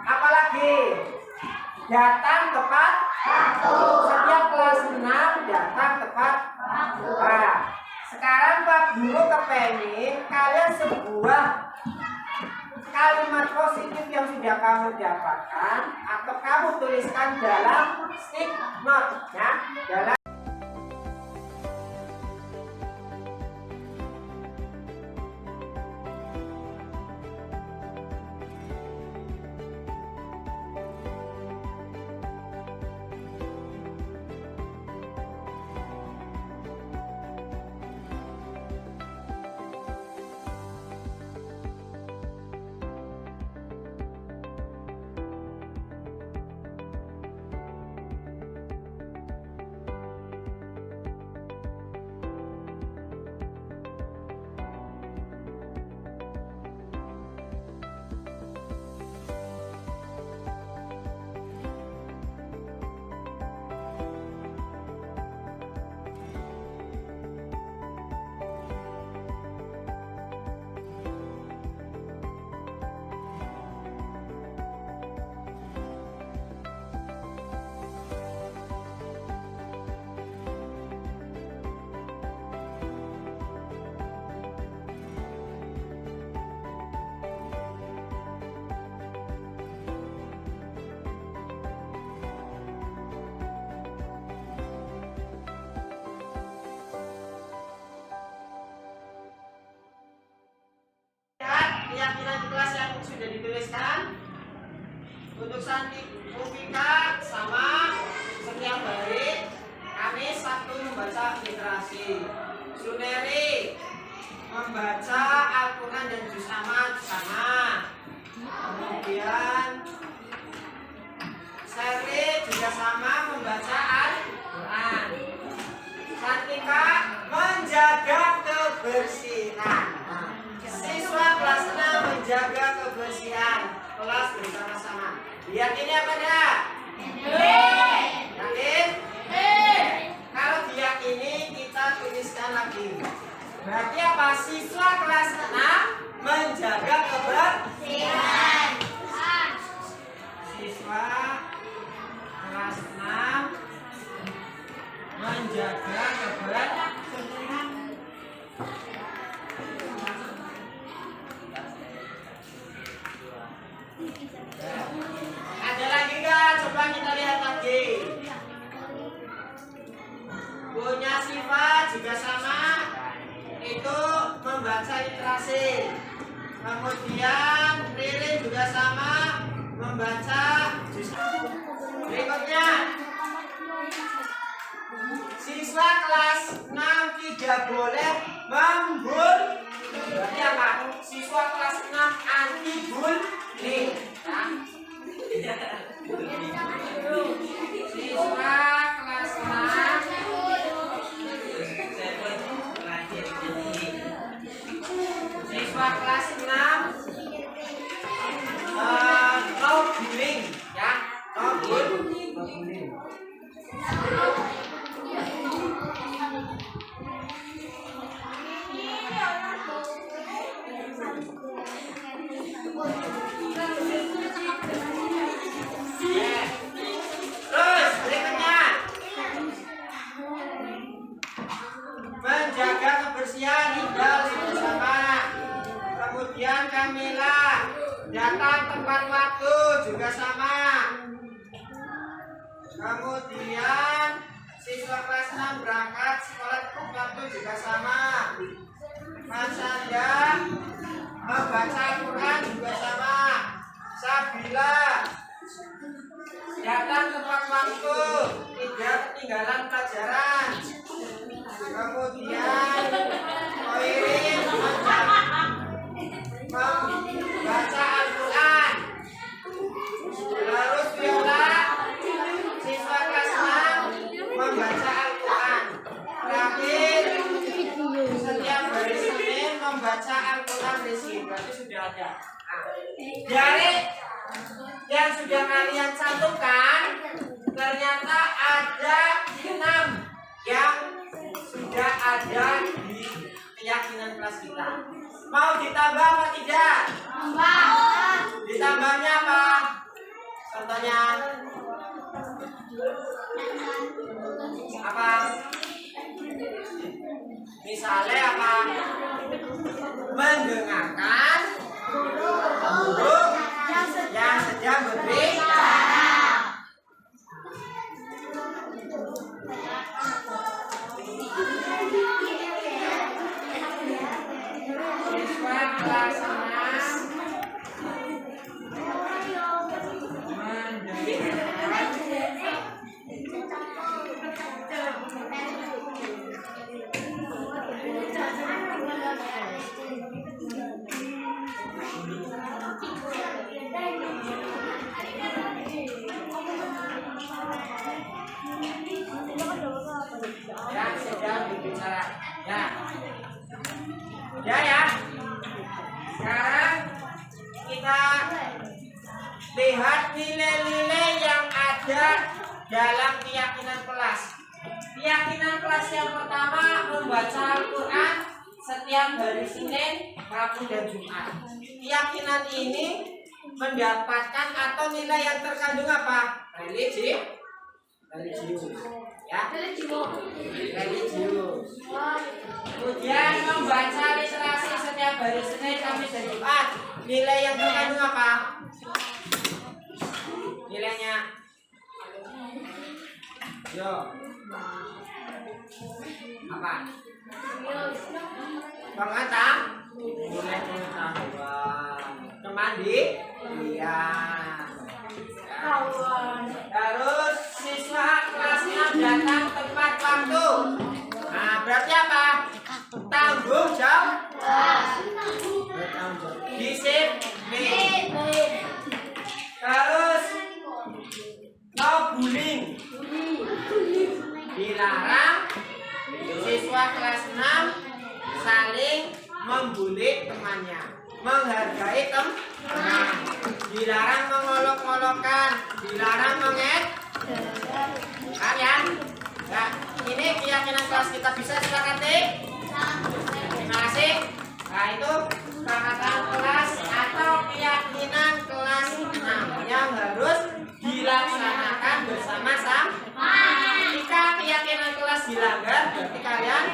apalagi datang tepat setiap kelas 6 datang tepat. Nah, sekarang Pak Guru kepengen kalian sebuah kalimat positif yang sudah kamu dapatkan atau kamu tuliskan dalam stick note ya, dalam keyakinan kelas yang sudah dituliskan. Untuk Santi Mufika sama setiap hari Kamis Sabtu membaca literasi. Suneri membaca Al-Quran dan juz amma sama. Kemudian Sherly juga sama membaca Al-Quran. Santika menjaga kebersihan. Siswa kelas 6 menjaga kebersihan kelas bersama-sama. Diyakini apa enggak? juga sama, itu membaca literasi. Kemudian Lilin juga sama, membaca juz. Berikutnya, siswa kelas 6 tidak boleh membuli. Berarti apa? Siswa kelas 6 anti bullying. Siswa kelas 6 siswa kelas 6 no bullying, ya, no bullying. Terus berikutnya, menjaga kebersihan tinggal bersama. Kemudian Kamila datang tepat waktu juga sama. Kemudian siswa kelas 6 berangkat sekolah tepat waktu juga sama. Mas Anda membaca Al-Quran juga sama. Sabila datang tepat waktu, tidak ketinggalan pelajaran. Kemudian Koirin membaca Al-Quran. Lalu Viola siswa kelas 6 membaca Al-Quran. Terakhir setiap hari Senin membaca Al-Quran Rizki. Berarti sudah ada. Dari yang sudah kalian cantumkan, ternyata ada 6 yang sudah ada di keyakinan kelas kita. Mau ditambah apa tidak? Ditambahnya apa? Contohnya apa? Misalnya apa? Mendengarkan guru yang sedang berbicara. Siswa kelas 6 yang sedang berbicara. Ya. Sekarang kita lihat nilai-nilai yang ada dalam keyakinan kelas. Keyakinan kelas yang pertama membaca Al-Quran setiap hari Senin, Rabu, dan Jumat. Keyakinan ini mendapatkan atau nilai yang terkandung apa? Religius. Ya. Religius. Kemudian membaca literasi setiap hari Senin, Kamis, dan Jumat. Nilai yang terkandung apa? Nilainya? Yo. Apa? Nilai pengetahuan. Kemandirian. Terus siswa kelas 6 datang tepat waktu. Nah, berarti apa? Tanggung jawab. Disiplin. Terus no bullying. Dilarang siswa kelas 6 saling membuli temannya. Menghargai teman. Dilarang mengolok-olokkan. Dilarang kan ya? Nah, ini keyakinan kelas kita bisa disepakati. Terima kasih. Nah, itu kesepakatan kelas atau keyakinan kelas 6 yang harus dilaksanakan bersama-sama. Jika keyakinan kelas dilanggar, berarti kalian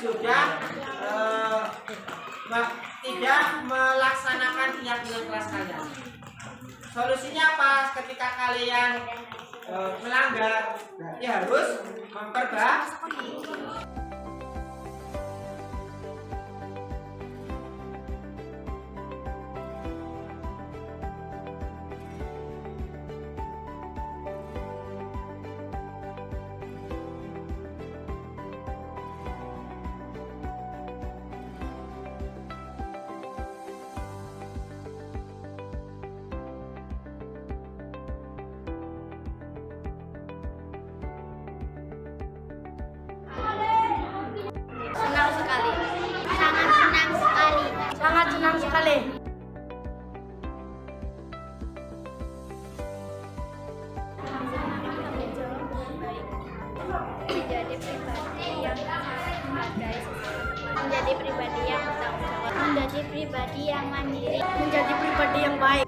sudah tidak melaksanakan keyakinan kelas kalian. Solusinya apa? Ketika kalian melanggar, berarti harus memperbaiki. sekali. Sangat senang sekali. Sangat senang sekali. Menjadi pribadi yang menghargai sesama, menjadi pribadi yang bertanggung jawab, menjadi pribadi yang mandiri, menjadi pribadi yang baik.